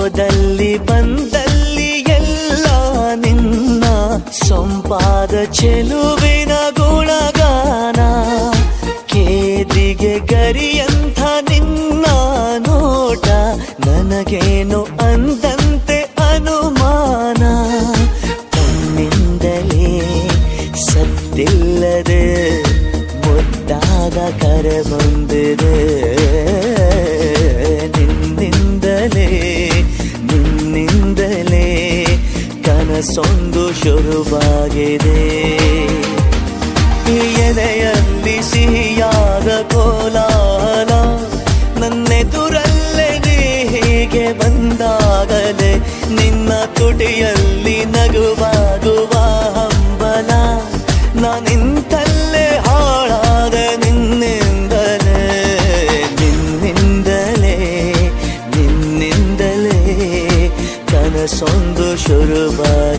ಹೋದಲ್ಲಿ ಬಂದಲ್ಲಿ ಎಲ್ಲ ನಿನ್ನ ಸೊಂಪಾದ ಚೆಲುವಿನ ಗುಣಗಾನ. ಕೇದಿಗೆ ಗರಿಯಂಥ ನಿನ್ನ ನೋಟ ನನಗೇನು ಅಂದಂತೆ ಅನುಮಾನ. ತನ್ನಿಂದಲೇ ಸತ್ತಿಲ್ಲದೆ ಮುದ್ದಾದ ಕರೆ ಬಂದಿದೆ. ನಿನ್ನಿಂದಲೇ ಕನಸೊಂದು ಶುರುವಾಗಿದೆ. ಎದೆಯಲ್ಲಿ ಸಿಹಿಯಾದ ಕೋಲಾಹಲ ನನ್ನೆದುರಲ್ಲೇ ನೀ ಹೀಗೆ ಬಂದಾಗಲೇ ನಿನ್ನ ತುಟಿಯಲ್ಲಿ ನಗುವಾಗುವ ಹಂಬಲ. ನಾನಿಂತಲ್ಲೇ ಹಾಳಾದ ನಿನ್ನಿಂದಲೇ ಕನಸೊಂದು ಶುರುವಾಗಿದೆ.